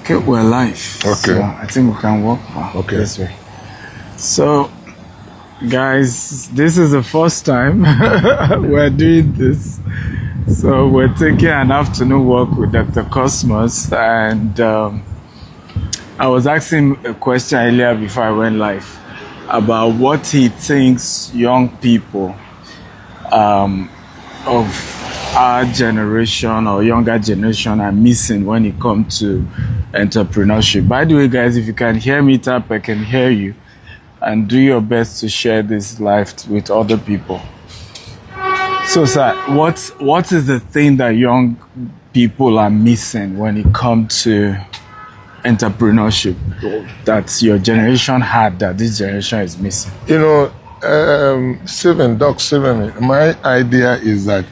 Okay, we're live. Okay. So I think we can walk Okay. this way. So, guys, this is the first time we're doing this. So we're taking an afternoon walk with Dr. Cosmos, and I was asking a question earlier before I went live about what he thinks young people of our generation or younger generation are missing when it comes to entrepreneurship. By the way, guys, if you can hear me tap, I can hear you, and do your best to share this live with other people. So, sir, what is the thing that young people are missing when it comes to entrepreneurship that your generation had that this generation is missing? You know, Doc Steven, my idea is that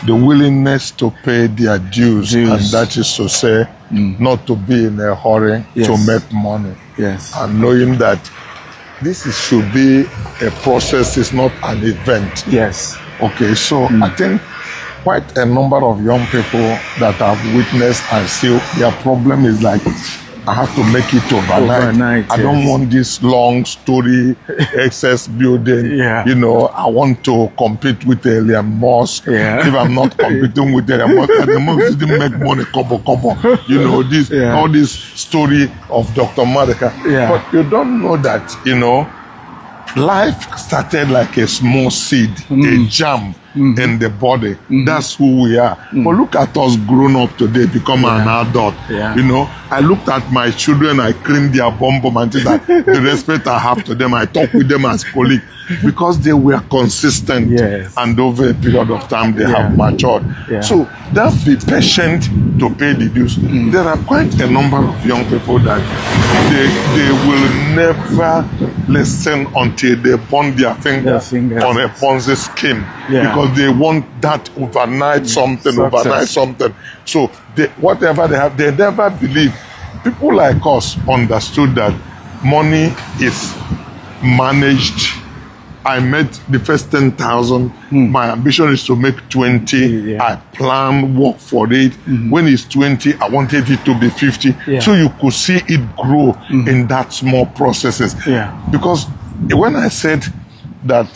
the willingness to pay their dues. And that is to say, not to be in a hurry to make money. Yes. And knowing that should be a process, it's not an event. Yes. Okay, so I think quite a number of young people that have witnessed and see their problem is like, I have to make it overnight. I don't want this long story, excess building. Yeah. You know, I want to compete with Elon Musk. Yeah. If I'm not competing with Elon Musk, Elon Musk didn't make money, kobo. You know, all this story of Dr. Madeka. Yeah. But you don't know that, you know, life started like a small seed, a germ in the body. That's who we are. But look at us grown up today, become an adult. Yeah. You know, I looked at my children, I cleaned their bum and said that the respect I have to them, I talk with them as colleagues because they were consistent. Yes. And over a period of time, they have matured. Yeah. So that's be patient to pay the dues. There are quite a number of young people that they will never listen until they burn their finger on a Ponzi scheme. Yeah. Because they want that overnight something. So whatever they have, they never believe. People like us understood that money is managed. I made the first 10,000. My ambition is to make 20. Yeah. I plan, work for it. When it's 20, I wanted it to be 50. Yeah. So you could see it grow in that small processes. Yeah. Because when I said that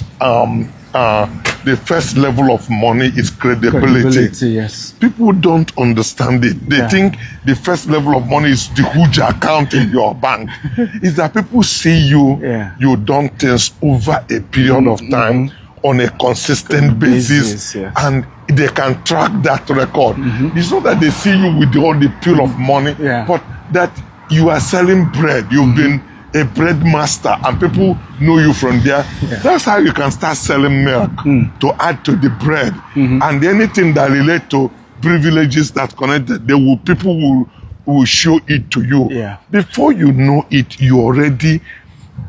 the first level of money is credibility. Yes. People don't understand it. They think the first level of money is the huge account in your bank. It's that people see you, you done things over a period of time on a consistent basis, and they can track that record. It's not that they see you with all the pile of money, but that you are selling bread. You've been a bread master and people know you from there. That's how you can start selling milk to add to the bread. And anything that relate to privileges that connected, people will show it to you. Before you know it, you already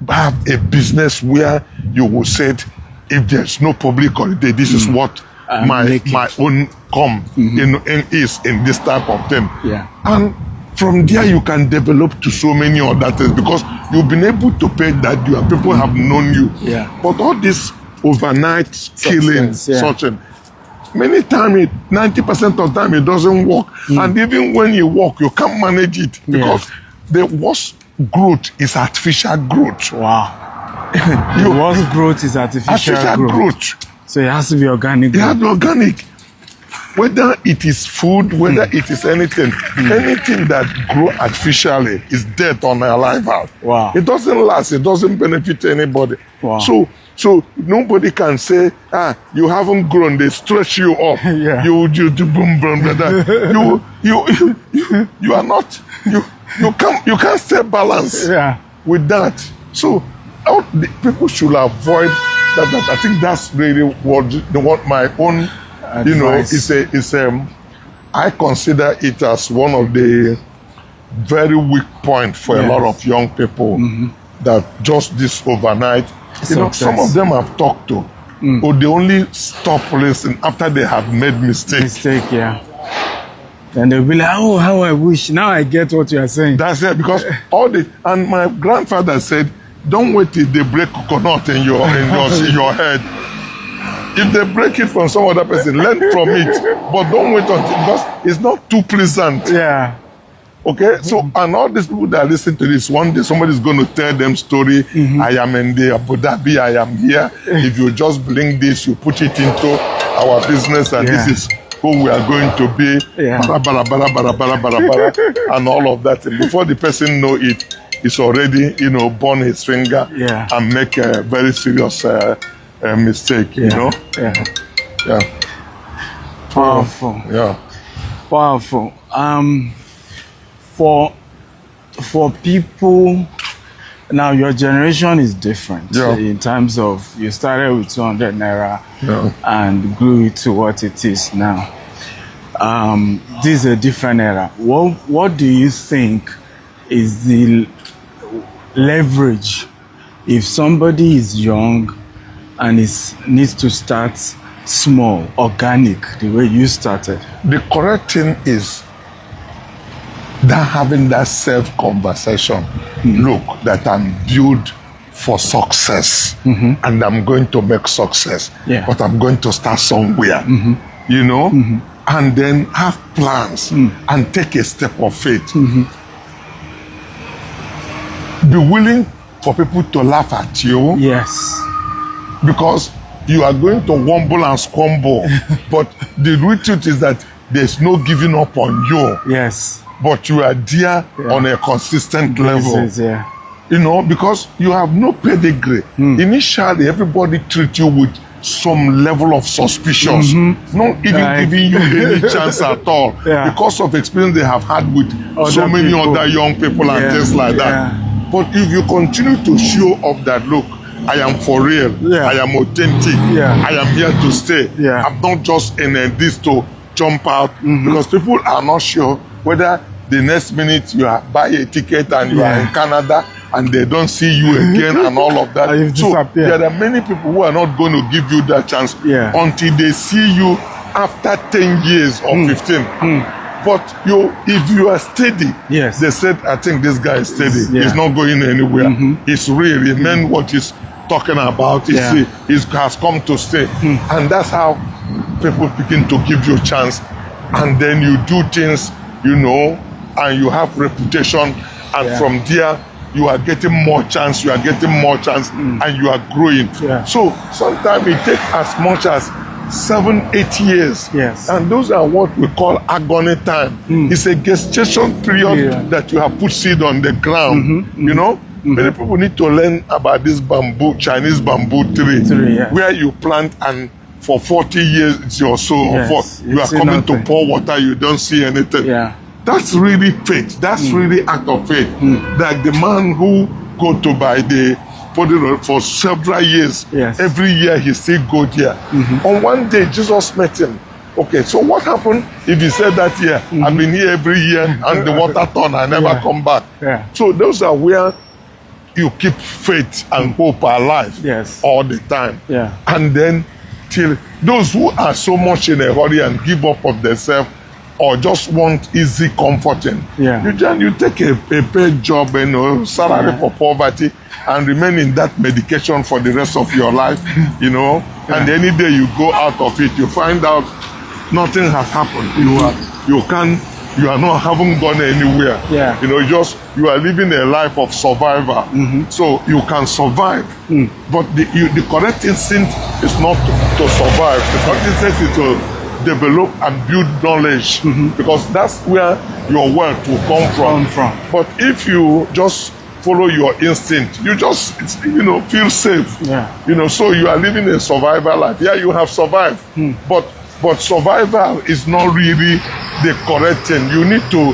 have a business where you will say, if there's no public holiday, this is what my own is in this type of thing. And from there, you can develop to so many other things because you've been able to pay that due and people have known you. But all this overnight killing, searching, many times, 90% of the time, it doesn't work. And even when you work, you can't manage it because the worst growth is artificial growth. Wow. The worst growth is artificial growth. So it has to be organic. It has to be organic. Whether it is food, whether it is anything that grow artificially is death on arrival. Wow. It doesn't last. It doesn't benefit anybody. Wow. So nobody can say, you haven't grown. They stretch you up. You boom, you are not. You can't stay balanced with that. So people should avoid that. I think that's really what my own. Advice. I consider it as one of the very weak points for a lot of young people that just this overnight. You know, some of them I've talked to, or they only stop listening after they have made mistakes. And they'll be like, oh, how I wish. Now I get what you are saying. That's it, because and my grandfather said, don't wait till they break coconut in your head. If they break it from some other person, learn from it. But don't wait until, because it's not too pleasant. Okay, so and all these people that listen to this, one day somebody's going to tell them story. I am in the Abu Dhabi, I am here. If you just blink this, you put it into our business, and this is who we are going to be. Bara, bara, bara, bara, bara, bara, bara, and all of that. And before the person know it, it's already, burn his finger and make a very serious mistake. You know. Yeah. Powerful. Powerful. For people now, your generation is different in terms of you started with 200 naira and grew it to what it is now. This is a different era. What do you think is the leverage if somebody is young and needs to start small, organic, the way you started? The correct thing is that having that self-conversation. Look, that I'm built for success and I'm going to make success, but I'm going to start somewhere, and then have plans and take a step of faith. Be willing for people to laugh at you. Yes. Because you are going to wumble and squamble. But the real truth is that there's no giving up on you. Yes. But you are there on a consistent level. Yes, because you have no pedigree. Initially, everybody treats you with some level of suspicion, not even giving you any chance at all, because of experience they have had with so many other young people and things like that. But if you continue to show up that, look, I am for real, I am authentic, I am here to stay, I'm not just in this to jump out, because people are not sure whether the next minute you buy a ticket and you are in Canada and they don't see you again and all of that. So there are many people who are not going to give you that chance until they see you after 10 years or 15. But if you are steady, they said, I think this guy is steady. He's not going anywhere. He's real. He meant what he's talking about. He has come to stay. And that's how people begin to give you a chance. And then you do things, and you have reputation. And from there, you are getting more chance, and you are growing. So sometimes it takes as much as 7-8 years. And those are what we call agony time. It's a gestation period that you have put seed on the ground. Many people need to learn about this Chinese bamboo tree, where you plant and for 40 years or so, you are coming to pour water, you don't see anything. That's really faith. That's really act of faith. Like the man who go to buy the body for several years. Every year he still go there. On one day, Jesus met him. Okay, so what happened if he said that year, I've been here every year and the water turn, I never come back. So those are where you keep faith and hope alive all the time. And then till those who are so much in a hurry and give up of themselves or just want easy comforting, you take a paid job and salary for poverty and remain in that medication for the rest of your life, and any day you go out of it, you find out nothing has happened. You haven't gone anywhere. You are living a life of survivor. So you can survive, but the correct instinct is not to survive. The correct instinct is to develop and build knowledge, because that's where your wealth will come from. But if you just follow your instinct, you just feel safe. So you are living a survival life. You have survived, but survival is not really the correct thing. You need to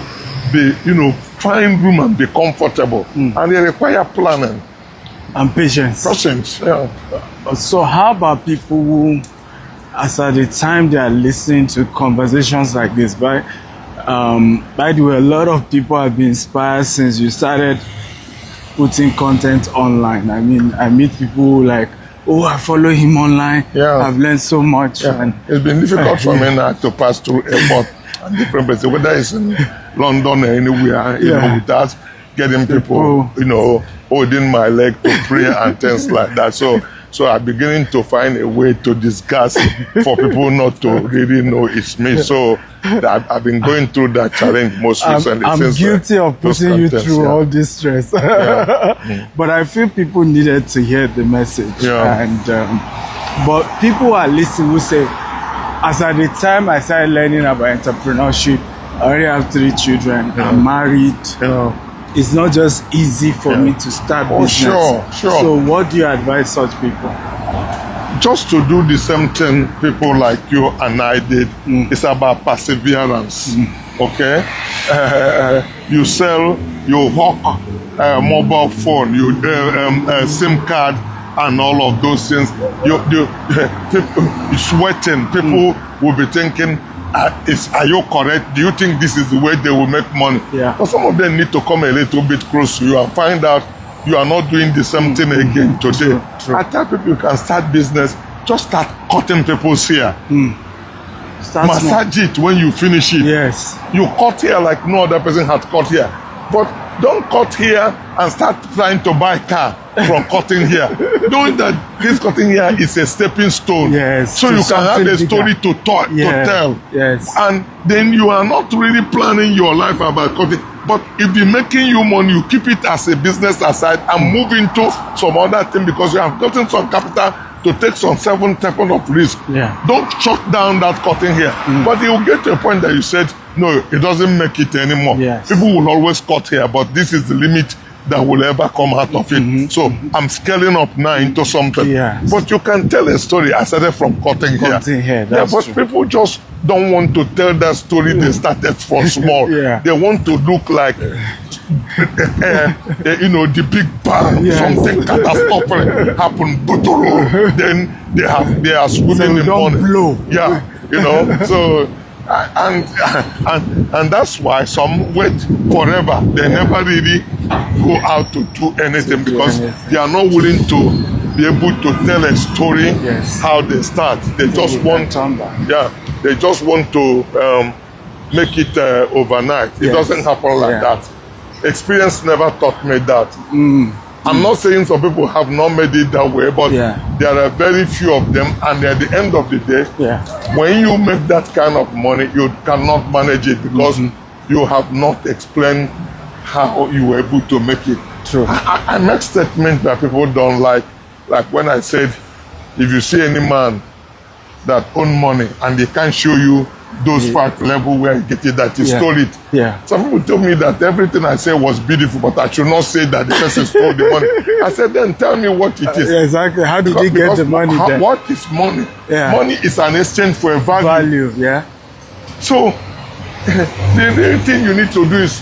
be, find room and be comfortable, and they require planning and patience. So how about people who, as at the time they are listening to conversations like this, by the way, a lot of people have been inspired since you started putting content online. I mean, I meet people like, I follow him online. I've learned so much. And it's been difficult for me now to pass through airport and different places, whether it's in London or anywhere, without getting people, holding my leg to pray and things like that. So So I'm beginning to find a way to disguise for people not to really know it's me. So I've been going through that challenge most recently. I'm guilty of putting you through all this stress. But I feel people needed to hear the message. And but people are listening who say, as at the time I started learning about entrepreneurship, I already have 3 children. I'm married. It's not just easy for me to start business. Sure. So what do you advise such people? Just to do the same thing people like you and I did. It's about perseverance. Okay? You sell, you hawk mobile phone, you SIM card, and all of those things. People sweating. People will be thinking, are you correct? Do you think this is the way they will make money? But some of them need to come a little bit close to you and find out you are not doing the same thing again today. True. I tell people you can start business, just start cutting people's hair. Massage it when you finish it. Yes. You cut hair like no other person had cut hair. But don't cut hair and start trying to buy car from cutting hair. Knowing that this cutting hair is a stepping stone. Yes. So you can have a story to tell. Yes. And then you are not really planning your life about cutting. But if it's making you money, you keep it as a business aside and move into some other thing because you have gotten some capital to take some 7 seconds of risk. Don't shut down that cutting hair. But you will get to a point that you said, no, it doesn't make it anymore. People will always cut hair, but this is the limit that will ever come out of it. So I'm scaling up now into something. But you can tell a story. I started from cutting hair. But true. people just don't want to tell that story. They started from small. They want to look like the big bang, something catastrophic happened, then they are swimming in money. Blow. So and that's why some wait forever. They never really go out to do anything because they are not willing to be able to tell a story how they start. They just want they just want to make it overnight. It doesn't happen like that. Experience never taught me that. I'm not saying some people have not made it that way, but there are very few of them, and at the end of the day, when you make that kind of money, you cannot manage it because you have not explained how you were able to make it. True. I make statements that people don't like when I said, if you see any man that own money and they can't show you those fact level where he get it, that he stole it. Some people told me that everything I said was beautiful, but I should not say that the person stole the money. I said, then tell me what it is. Exactly. How did he get the money then? What is money? Money is an exchange for a value. So the real thing you need to do is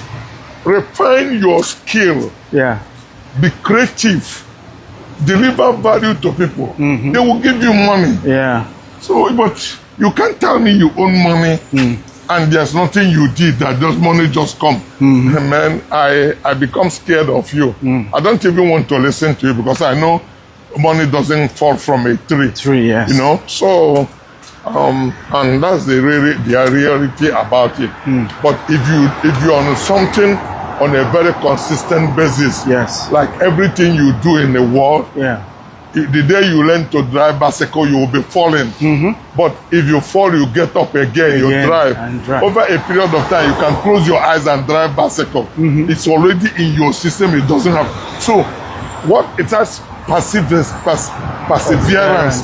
refine your skill. Be creative. Deliver value to people. They will give you money. So, but you can't tell me you own money and there's nothing you did that those money just come. Man, I become scared of you. I don't even want to listen to you because I know money doesn't fall from a tree. So and that's the reality about it. But if you're on something on a very consistent basis, like everything you do in the world, the day you learn to drive bicycle, you will be falling. But if you fall, you get up again, you drive. Over a period of time, you can close your eyes and drive bicycle. It's already in your system. It doesn't have. So, what it has perseverance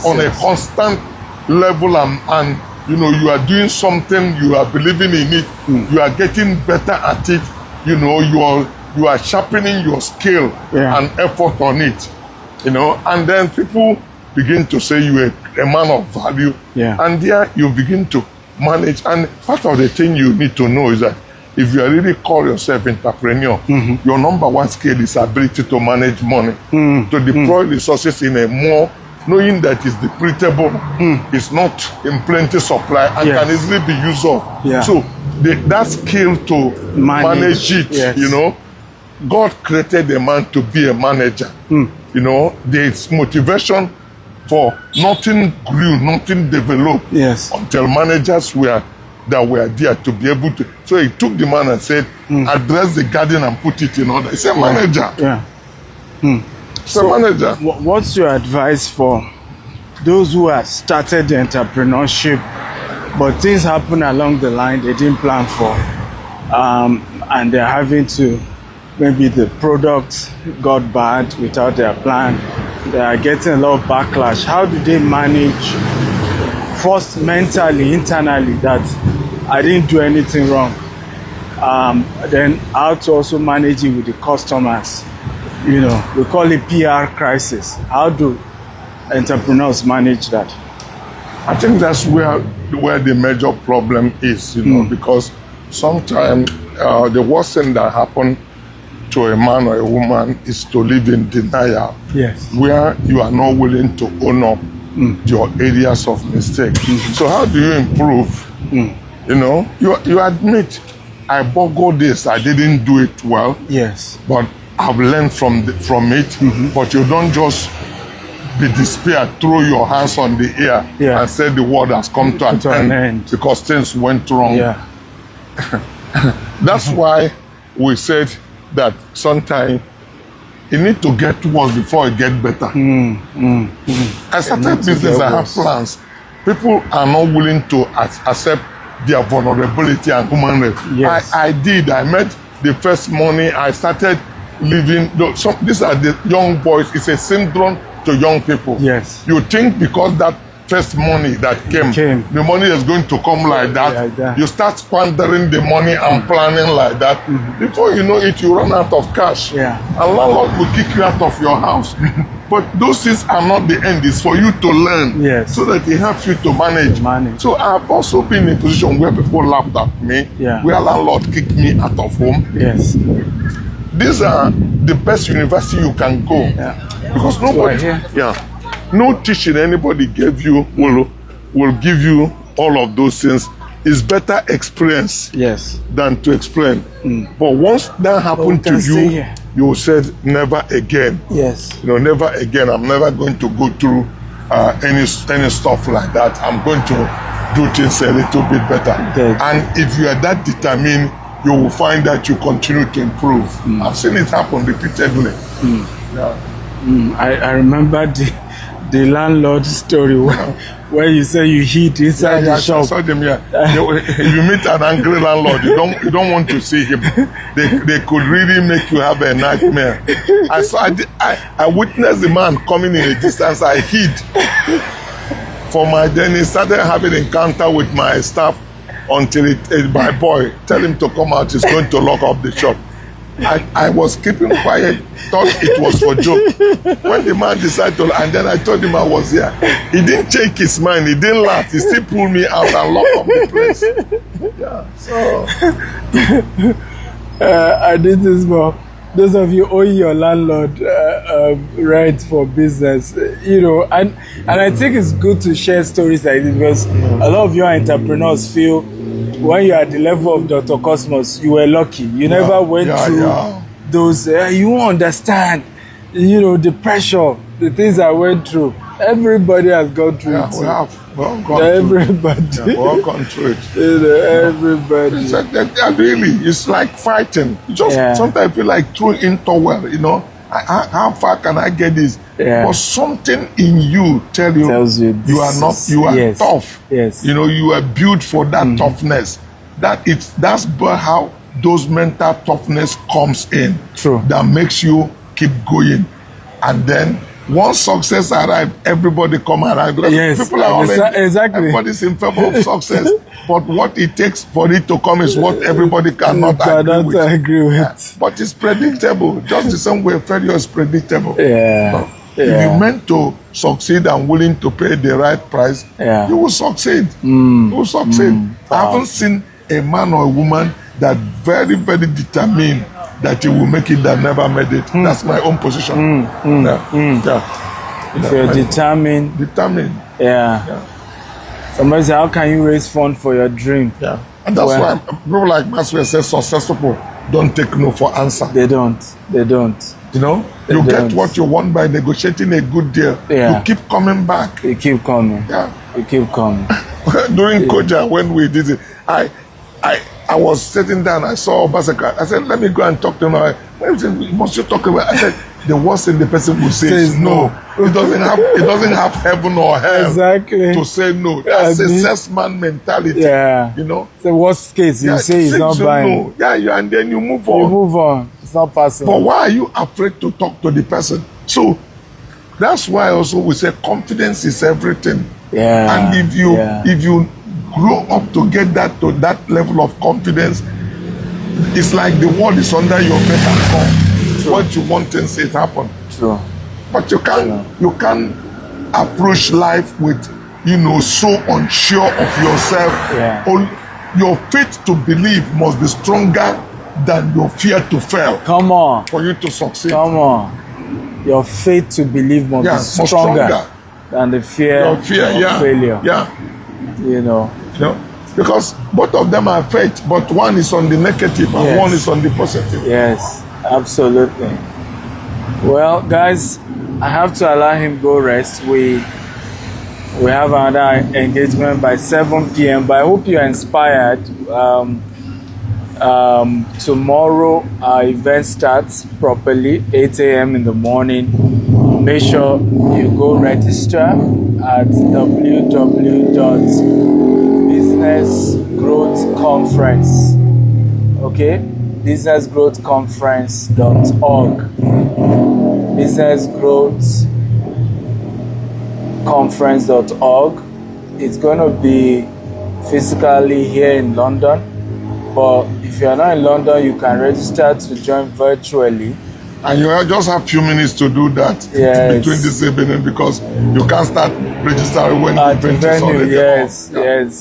on a constant level, and you are doing something, you are believing in it, you are getting better at it. You are sharpening your skill and effort on it. And then people begin to say you are a man of value, and there you begin to manage. And part of the thing you need to know is that if you are really call yourself entrepreneur, your number one skill is ability to manage money, to deploy resources in a more, knowing that it's depletable, it's not in plenty supply, and can easily be used up. So that skill to manage it, God created a man to be a manager. There's motivation for nothing grew, nothing developed until managers were there to be able to. So he took the man and said, address the garden and put it in order. He's a manager. So manager. What's your advice for those who have started the entrepreneurship, but things happen along the line they didn't plan for, and they're having to, maybe the product got bad without their plan, they are getting a lot of backlash. How do they manage, first mentally, internally, that I didn't do anything wrong, then how to also manage it with the customers? You know, we call it PR crisis. How do entrepreneurs manage that? I think that's where the major problem is, you know, because sometimes the worst thing that happens to a man or a woman is to live in denial. Yes. Where you are not willing to own up your areas of mistake. So how do you improve? You know, you admit, I boggled this, I didn't do it well. Yes. But I've learned from it. But you don't just be despaired, throw your hands on the air and say the world has come to an end because things went wrong. Yeah. That's why we said that sometimes you need to get worse before it get better. I started business, I have plans. People are not willing to accept their vulnerability and human rights. Yes. I did. I met the first money. I started living. These are the young boys. It's a syndrome to young people. Yes. You think because that first money that came, the money is going to come like that. You start squandering the money and planning like that. Before you know it, you run out of cash. Yeah. And landlord will kick you out of your house. But those things are not the end. It's for you to learn, so that it helps you to manage. So I've also been in a position where people laughed at me, where landlord kicked me out of home. Yes. These are the best university you can go, because nobody, no teaching anybody gave you will give you all of those things. It's better experience than to explain. But once that happened to you, you said never again. Yes. You know, never again. I'm never going to go through any stuff like that. I'm going to do things a little bit better. And if you are that determined, you will find that you continue to improve. I've seen it happen repeatedly. I remember the landlord story where you say you hid inside the shop. I saw them, if you meet an angry landlord, you don't want to see him. They could really make you have a nightmare. I witnessed the man coming in a distance. I hid then he started having an encounter with my staff until my boy tell him to come out. He's going to lock up the shop. I was keeping quiet, thought it was for joke. When the man decided to, and then I told him I was here. He didn't change his mind. He didn't laugh. He still pulled me out and locked up the place. And this is for those of you owing your landlord rent for business, you know, and I think it's good to share stories like this, because a lot of your entrepreneurs feel when you're at the level of Dr. Cosmos, you were lucky. You never went through those, you won't understand, you know, the pressure, the things I went through. Everybody has gone through it. We have all gone everybody. Through it. We all gone through it. You know, everybody. It's like fighting. You just sometimes feel like throwing into well, you know. How far can I get this? But something in you tells you you are not, you are tough. Yes. You know, you are built for that toughness. That's how those mental toughness comes in. True. That makes you keep going. And then once success arrives, everybody come arrive. People are already, everybody's in favor of success. But what it takes for it to come is what everybody cannot agree with. But it's predictable. Just the same way failure is predictable. If you're meant to succeed and willing to pay the right price, you will succeed. You will succeed. I haven't seen a man or a woman that very, very determined that you will make it that never made it. That's my own position. If you're determined. Somebody say, how can you raise funds for your dream? And that's why people like Maxwell say successful people don't take no for answer. They don't. You know, you get what you want by negotiating a good deal. You keep coming back. You keep coming. You keep coming. During Koja, when we did it, I was sitting down, I saw Obaseka. I said, let me go and talk to him. What must you talk about? I said, the worst thing the person will say is no. It doesn't have heaven or hell to say no. That's a salesman mentality. Yeah. You know? The worst case, you say he's not buying. No. Yeah, and then you move on. You move on. It's not passing. But why are you afraid to talk to the person? So that's why also we say confidence is everything. Yeah. And if you grow up to get that to that level of confidence, it's like the world is under your beck and call. What you want things it happen. True. But you can't approach life with so unsure of yourself. Yeah. Your faith to believe must be stronger than your fear to fail. Come on. For you to succeed. Come on. Your faith to believe must be stronger than the fear of failure. Yeah. You know. Because both of them are faith, but one is on the negative and one is on the positive. Yes, absolutely. Well, guys, I have to allow him go rest. We have another engagement by 7 p.m. But I hope you're inspired. Tomorrow our event starts properly, 8 a.m. in the morning. Make sure you go register at www.businessgrowthconference. Okay? businessgrowthconference.org. businessgrowthconference.org. It's going to be physically here in London, but if you're not in London, you can register to join virtually. And you just have a few minutes to do that between this evening, because you can't start registering when the event is already Yes.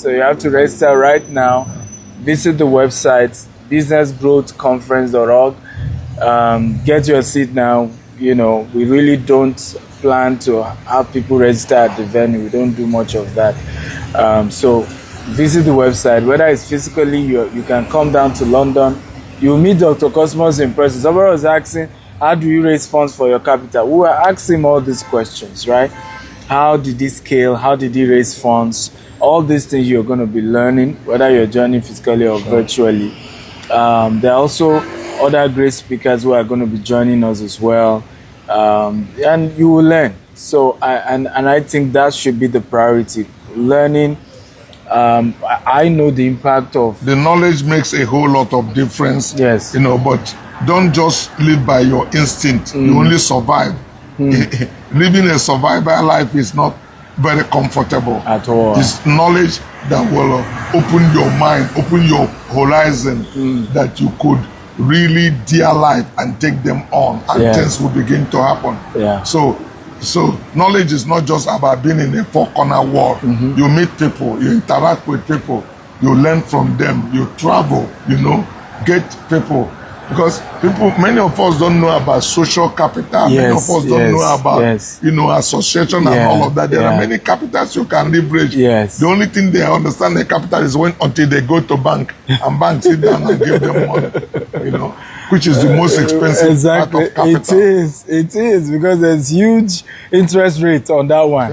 So you have to register right now. Visit the website, businessgrowthconference.org. Get your seat now. We really don't plan to have people register at the venue. We don't do much of that. So visit the website. Whether it's physically, you can come down to London. You'll meet Dr. Cosmos in person. Somebody was asking, how do you raise funds for your capital? We were asking him all these questions, right? How did he scale? How did he raise funds? All these things you're going to be learning, whether you're joining physically or virtually. There are also other great speakers who are going to be joining us as well. And you will learn. So, I think that should be the priority. Learning. I know the impact of... The knowledge makes a whole lot of difference. Yes. But don't just live by your instinct. You only survive. Living a survivor life is not very comfortable. At all. It's knowledge that will open your mind, open your horizon, that you could really dear life and take them on, and things will begin to happen. Yeah. So knowledge is not just about being in a four-corner world. You meet people, you interact with people, you learn from them, you travel, get people. Because many of us don't know about social capital. Many of us don't know about, association and all of that. There are many capitals you can leverage. Yes. The only thing they understand the capital is until they go to bank and bank sit down and give them money, which is the most expensive part of capital. It is because there's huge interest rates on that one.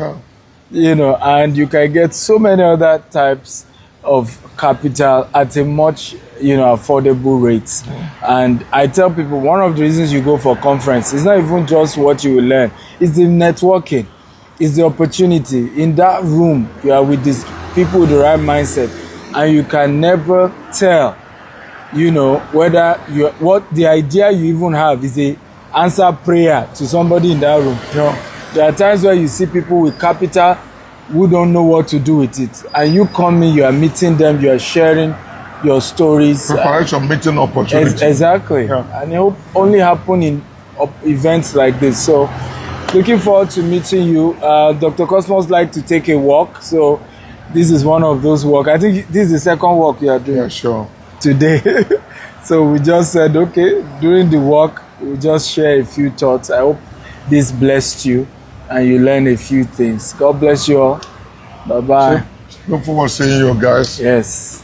Yeah. And you can get so many other types of capital at a much affordable rates. And I tell people, one of the reasons you go for conference is not even just what you will learn, it's the networking, it's the opportunity. In that room you are with these people with the right mindset, and you can never tell whether what the idea you even have is a answer prayer to somebody in that room. There are times where you see people with capital who don't know what to do with it, and you come in, you are meeting them, you are sharing your stories. Preparation, meeting opportunity. Exactly. And it will only happen in events like this. So looking forward to meeting you. Dr. Cosmos like to take a walk, so this is one of those walks. I think this is the second walk you are doing. Yeah, sure. Today. So we just said, okay, during the walk, we'll just share a few thoughts. I hope this blessed you and you learn a few things. God bless you all. Bye-bye. Look forward to seeing you guys. Yes.